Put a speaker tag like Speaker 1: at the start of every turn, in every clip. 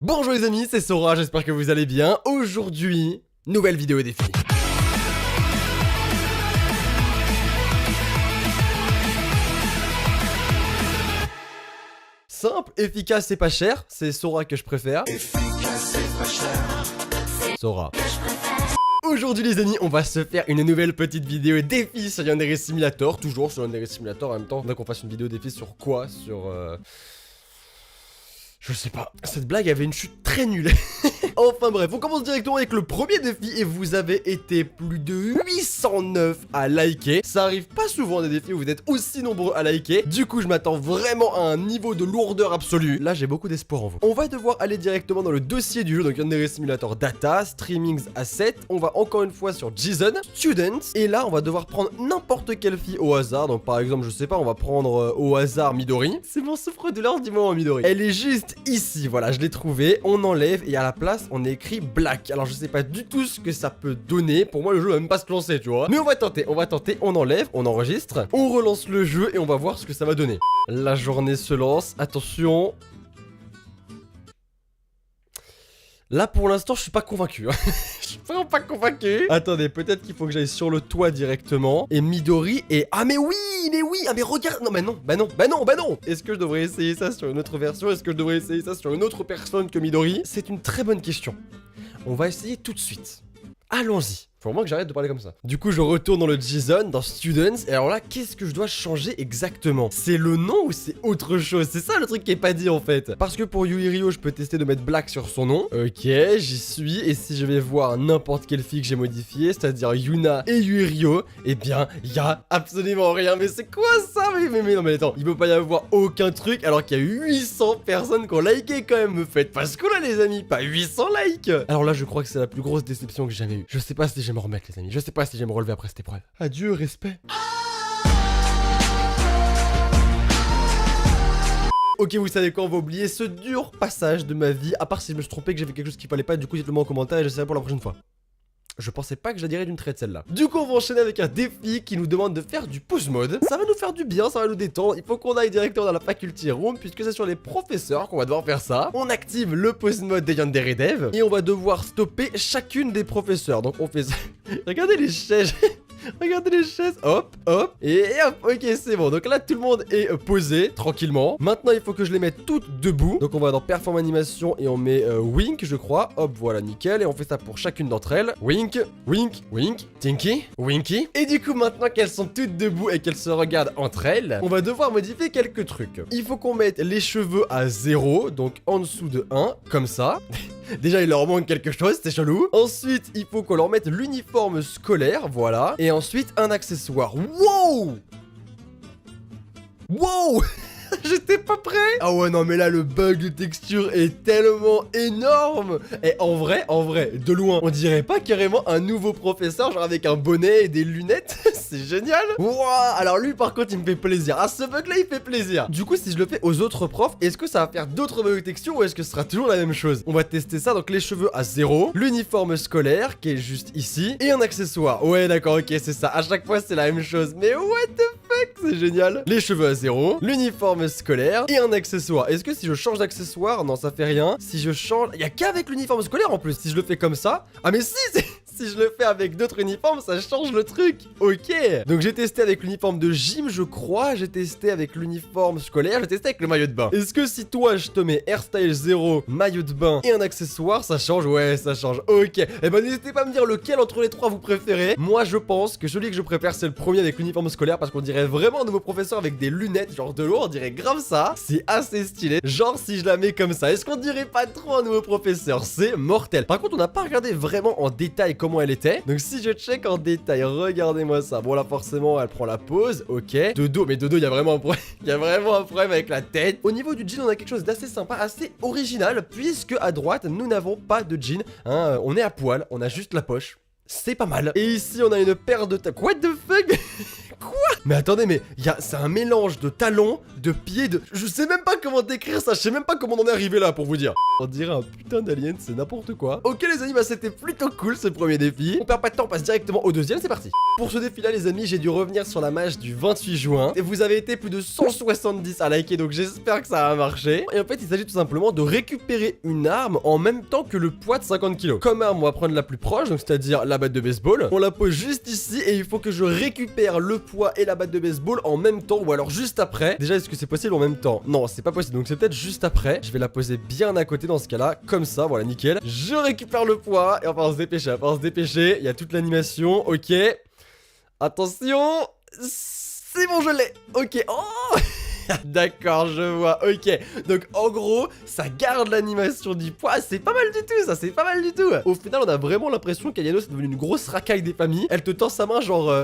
Speaker 1: Bonjour les amis, c'est Sora, j'espère que vous allez bien. Aujourd'hui, nouvelle vidéo défi. Simple, efficace et pas cher, c'est Sora que je préfère. Efficace et pas cher. Sora. Aujourd'hui les amis, on va se faire une nouvelle petite vidéo défi sur Yandere Simulator. Toujours sur Yandere Simulator en même temps. Donc on fasse une vidéo défi sur quoi? Je sais pas. Cette blague avait une chute très nulle. Enfin bref, on commence directement avec le premier défi et vous avez été plus de 809 à liker. Ça arrive pas souvent des défis où vous êtes aussi nombreux à liker. Du coup, je m'attends vraiment à un niveau de lourdeur absolue. Là, j'ai beaucoup d'espoir en vous. On va devoir aller directement dans le dossier du jeu, donc Yandere Simulator Data, Streamings Assets. On va encore une fois sur JSON, Students. Et là, on va devoir prendre n'importe quelle fille au hasard. Donc par exemple, je sais pas, on va prendre au hasard Midori. C'est mon souffre-douleur du moment, Midori. Elle est juste ici, voilà, je l'ai trouvée. On enlève et à la place, on écrit Black. Alors je sais pas du tout ce que ça peut donner. Pour moi le jeu va même pas se lancer, tu vois. Mais on va tenter, on enlève, on enregistre, on relance le jeu et on va voir ce que ça va donner. La journée se lance, attention. Là pour l'instant je suis pas convaincu. Je suis vraiment pas convaincu. Attendez, peut-être qu'il faut que j'aille sur le toit directement. Et Midori est... Ah mais oui. Ah mais regarde. Non mais non, bah non. Est-ce que je devrais essayer ça sur une autre version? Est-ce que je devrais essayer ça sur une autre personne que Midori? C'est une très bonne question. On va essayer tout de suite. Allons-y. Faut vraiment que j'arrête de parler comme ça. Du coup, je retourne dans le JSON, dans Students. Et alors là, qu'est-ce que je dois changer exactement? C'est le nom ou c'est autre chose? C'est ça le truc qui est pas dit en fait. Parce que pour Yuirio, je peux tester de mettre Black sur son nom. Ok, j'y suis. Et si je vais voir n'importe quelle fille que j'ai modifiée, c'est-à-dire Yuna et Yuirio, eh bien, y a absolument rien. Mais c'est quoi ça? Mais non, mais attends, il peut pas y avoir aucun truc alors qu'il y a 800 personnes qui ont liké quand même. Me faites pas ce coup là, les amis. Pas 800 likes. Alors là, je crois que c'est la plus grosse déception que j'ai jamais eue. Je sais pas si j'ai me remettre les amis, je sais pas si je vais me relever après cette épreuve. Adieu, respect. Ok, vous savez quoi, on va oublier ce dur passage de ma vie, à part si je me suis trompé que j'ai fait quelque chose qu'il fallait pas, du coup dites-le moi en commentaire et j'essaierai pour la prochaine fois. Je pensais pas que je la dirais d'une traite celle-là. Du coup on va enchaîner avec un défi qui nous demande de faire du pause mode. Ça va nous faire du bien, ça va nous détendre. Il faut qu'on aille directement dans la faculty room puisque c'est sur les professeurs qu'on va devoir faire ça. On active le pause mode des Yandere Dev et on va devoir stopper chacune des professeurs. Donc on fait ça. Regardez les chaises. Regardez les chaises, hop, et hop, ok c'est bon. Donc là tout le monde est posé, tranquillement. Maintenant il faut que je les mette toutes debout. Donc on va dans Perform Animation et on met Wink je crois. Hop, voilà, nickel. Et on fait ça pour chacune d'entre elles. Wink, Tinky, Winky. Et du coup maintenant qu'elles sont toutes debout et qu'elles se regardent entre elles, on va devoir modifier quelques trucs. Il faut qu'on mette les cheveux à 0, donc en dessous de 1, comme ça. Déjà il leur manque quelque chose, c'est chelou. Ensuite il faut qu'on leur mette l'uniforme scolaire, voilà. Et ensuite un accessoire. Wow. J'étais pas prêt. Ah ouais non mais là le bug de texture est tellement énorme. Et en vrai, de loin, on dirait pas carrément un nouveau professeur, genre avec un bonnet et des lunettes. C'est génial. Wouah. Alors lui par contre il me fait plaisir. Ah ce bug là il fait plaisir. Du coup si je le fais aux autres profs, est-ce que ça va faire d'autres bugs de texture ou est-ce que ce sera toujours la même chose? On va tester ça, donc les cheveux à 0, l'uniforme scolaire qui est juste ici, et un accessoire. Ouais d'accord, ok c'est ça, à chaque fois c'est la même chose. Mais what the fuck, c'est génial. Les cheveux à 0, l'uniforme scolaire et un accessoire. Est-ce que si je change d'accessoire, non ça fait rien. Si je change, il y a qu'avec l'uniforme scolaire en plus. Si je le fais comme ça, ah mais si si je le fais avec d'autres uniformes, ça change le truc. Ok. Donc j'ai testé avec l'uniforme de gym, je crois. J'ai testé avec l'uniforme scolaire. J'ai testé avec le maillot de bain. Est-ce que si toi je te mets hairstyle 0, maillot de bain et un accessoire, ça change? Ouais, ça change. Ok. Et ben n'hésitez pas à me dire lequel entre les trois vous préférez. Moi je pense que celui que je préfère c'est le premier avec l'uniforme scolaire parce qu'on dirait vraiment un nouveau professeur avec des lunettes, genre de l'eau, on dirait grave ça. C'est assez stylé. Genre si je la mets comme ça, est-ce qu'on dirait pas trop un nouveau professeur? C'est mortel. Par contre on n'a pas regardé vraiment en détail comment elle était. Donc si je check en détail, regardez-moi ça. Bon là forcément elle prend la pause, ok. De dos, mais de dos il y a vraiment un problème. Il y a vraiment un problème avec la tête. Au niveau du jean on a quelque chose d'assez sympa, assez original, puisque à droite nous n'avons pas de jean, hein, on est à poil, on a juste la poche. C'est pas mal. Et ici on a une paire de What the fuck? Quoi? Mais attendez, mais c'est un mélange de talons, de pieds de... Je sais même pas comment décrire ça, je sais même pas comment on en est arrivé là pour vous dire. On dirait un putain d'alien, c'est n'importe quoi. Ok les amis, bah c'était plutôt cool ce premier défi. On perd pas de temps, on passe directement au deuxième, c'est parti. Pour ce défi là les amis, j'ai dû revenir sur la match du 28 juin. Et vous avez été plus de 170 à liker, donc j'espère que ça va marcher. Et en fait il s'agit tout simplement de récupérer une arme en même temps que le poids de 50 kg. Comme arme, on va prendre la plus proche, donc c'est-à-dire la batte de baseball. On la pose juste ici et il faut que je récupère le poids et la batte de baseball en même temps ou alors juste après. Déjà est-ce que c'est possible en même temps? Non, c'est pas possible, donc c'est peut-être juste après. Je vais la poser bien à côté dans ce cas-là, comme ça, voilà, nickel. Je récupère le poids et on va se dépêcher, il y a toute l'animation, ok. Attention, c'est bon, je l'ai. Ok, oh d'accord, je vois, ok. Donc en gros, ça garde l'animation du poids. C'est pas mal du tout, ça, c'est pas mal du tout. Au final, on a vraiment l'impression qu'Ayano c'est devenu une grosse racaille des familles. Elle te tend sa main genre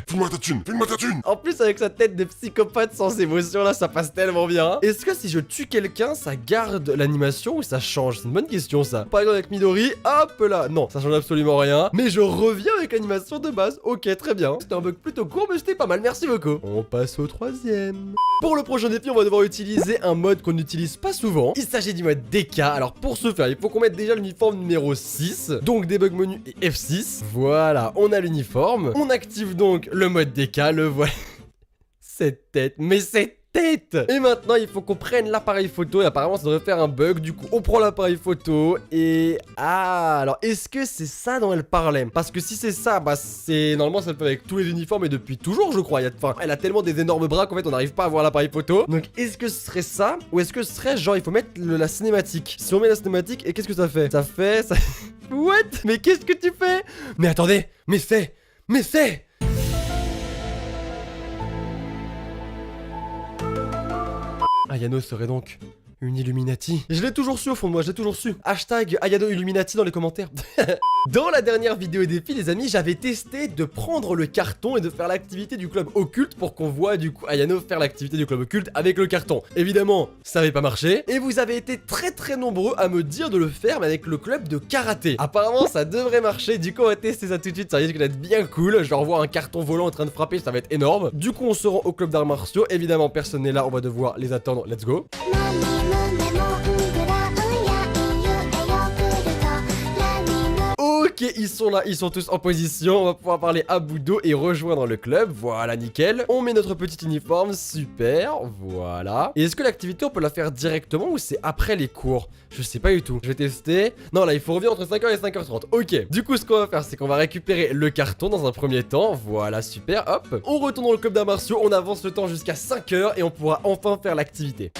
Speaker 2: file-moi ta thune, file-moi ta thune.
Speaker 1: En plus avec sa tête de psychopathe sans émotion là, ça passe tellement bien. Est-ce que si je tue quelqu'un, ça garde l'animation ou ça change? C'est une bonne question ça. Par exemple avec Midori, hop là. Non, ça change absolument rien. Mais je reviens avec l'animation de base. Ok, très bien. C'était un bug plutôt court, mais c'était pas mal, merci beaucoup. On passe au troisième. Pour le prochain défi, on va devoir utiliser un mode qu'on n'utilise pas souvent. Il s'agit du mode DK. Alors pour ce faire, il faut qu'on mette déjà l'uniforme numéro 6. Donc debug menu et F6. Voilà, on a l'uniforme. On active donc le mode DK, le voilà. Cette tête, mais cette tête. Et maintenant il faut qu'on prenne l'appareil photo. Et apparemment ça devrait faire un bug. Du coup on prend l'appareil photo. Et ah, alors est-ce que c'est ça dont elle parlait? Parce que si c'est ça, bah c'est normalement ça le fait avec tous les uniformes. Et depuis toujours je crois. Enfin, elle a tellement des énormes bras qu'en fait on n'arrive pas à voir l'appareil photo. Donc est-ce que ce serait ça? Ou est-ce que ce serait genre il faut mettre la cinématique? Si on met la cinématique, et qu'est-ce que ça fait? Ça fait ça... What? Mais qu'est-ce que tu fais? Mais attendez. Mais c'est Ayano serait donc une Illuminati. Je l'ai toujours su au fond de moi, j'ai toujours su. Hashtag Ayano Illuminati dans les commentaires. Dans la dernière vidéo défi les amis, j'avais testé de prendre le carton et de faire l'activité du club occulte pour qu'on voit du coup Ayano faire l'activité du club occulte avec le carton. Évidemment, ça n'avait pas marché. Et vous avez été très nombreux à me dire de le faire mais avec le club de karaté. Apparemment ça devrait marcher, du coup on va tester ça tout de suite, ça risque d'être bien cool. Je revois un carton volant en train de frapper, ça va être énorme. Du coup on se rend au club d'arts martiaux, évidemment personne n'est là, on va devoir les attendre, let's go. Ok, ils sont là, ils sont tous en position. On va pouvoir parler à Budo et rejoindre le club. Voilà, nickel. On met notre petit uniforme, super. Voilà. Et est-ce que l'activité, on peut la faire directement ou c'est après les cours? Je sais pas du tout. Je vais tester. Non, là, il faut revenir entre 5h et 5h30. Ok. Du coup, ce qu'on va faire, c'est qu'on va récupérer le carton dans un premier temps. Voilà, super. Hop. On retourne dans le club d'arts martiaux. On avance le temps jusqu'à 5h et on pourra enfin faire l'activité.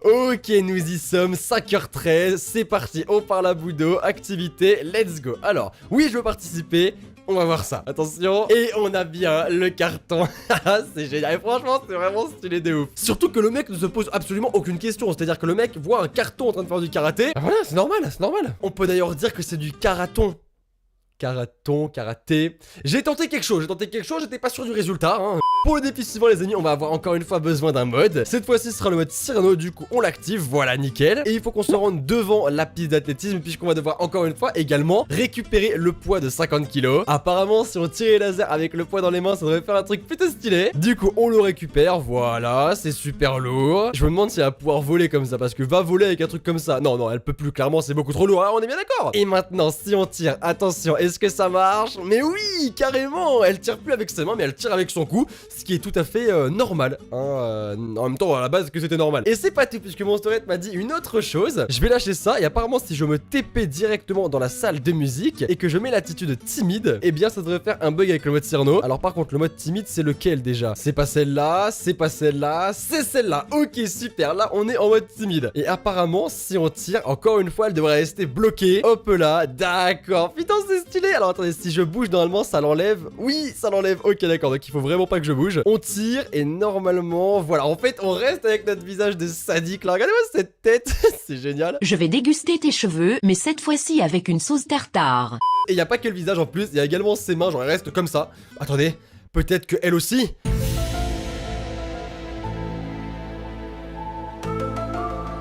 Speaker 1: Ok, nous y sommes, 5h13, c'est parti, on parle à Budo, activité, let's go. Alors, oui, je veux participer, on va voir ça, attention. Et on a bien le carton, c'est génial, et franchement, c'est vraiment stylé de ouf. Surtout que le mec ne se pose absolument aucune question, c'est-à-dire que le mec voit un carton en train de faire du karaté. Ah voilà, c'est normal, c'est normal. On peut d'ailleurs dire que c'est du karaton. Karaté. J'ai tenté quelque chose, j'étais pas sûr du résultat, hein. Pour le défi suivant les amis, on va avoir encore une fois besoin d'un mode. Cette fois-ci ce sera le mode Cyrano, du coup on l'active, voilà nickel. Et il faut qu'on se rende devant la piste d'athlétisme puisqu'on va devoir encore une fois également récupérer le poids de 50 kg. Apparemment si on tire les lasers avec le poids dans les mains ça devrait faire un truc plutôt stylé. Du coup on le récupère, voilà, c'est super lourd. Je me demande si elle va pouvoir voler comme ça parce que va voler avec un truc comme ça. Non, elle peut plus, clairement c'est beaucoup trop lourd, hein, on est bien d'accord. Et maintenant si on tire, attention, est-ce que ça marche? Mais oui, carrément. Elle tire plus avec ses mains mais elle tire avec son cou, ce qui est tout à fait normal, hein, en même temps à la base que c'était normal. Et c'est pas tout puisque Monsterette m'a dit une autre chose. Je vais lâcher ça et apparemment si je me TP directement dans la salle de musique et que je mets l'attitude timide, eh bien ça devrait faire un bug avec le mode Cyrano. Alors par contre le mode timide c'est lequel déjà? C'est pas celle-là, c'est pas celle-là, c'est celle-là. Ok super, là on est en mode timide. Et apparemment si on tire, encore une fois elle devrait rester bloquée. Hop là, d'accord. Putain c'est stylé. Alors attendez, si je bouge normalement ça l'enlève. Oui ça l'enlève, ok d'accord, donc il faut vraiment pas que je bouge. On tire et normalement, voilà, en fait on reste avec notre visage de sadique là, regardez-moi cette tête, c'est génial.
Speaker 3: Je vais déguster tes cheveux, mais cette fois-ci avec une sauce tartare.
Speaker 1: Et y a pas que le visage en plus, il y a également ses mains, genre elles restent comme ça. Attendez, peut-être que elle aussi.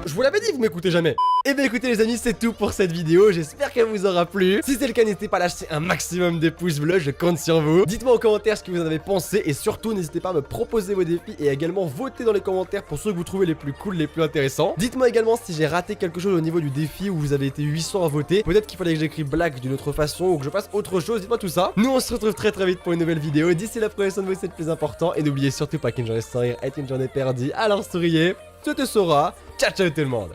Speaker 1: Je vous l'avais dit, vous m'écoutez jamais. Et bien écoutez les amis, c'est tout pour cette vidéo, j'espère qu'elle vous aura plu. Si c'est le cas, n'hésitez pas à lâcher un maximum de pouces bleus, je compte sur vous. Dites-moi en commentaire ce que vous en avez pensé et surtout n'hésitez pas à me proposer vos défis et également voter dans les commentaires pour ceux que vous trouvez les plus cool, les plus intéressants. Dites-moi également si j'ai raté quelque chose au niveau du défi où vous avez été 800 à voter. Peut-être qu'il fallait que j'écrive blague d'une autre façon ou que je fasse autre chose, dites-moi tout ça. Nous on se retrouve très vite pour une nouvelle vidéo. D'ici là, prenez soin de vous, c'est le plus important. Et n'oubliez surtout pas qu'une journée sans rire est une journée perdue. Alors souriez, ce te saura. Ciao ciao tout le monde.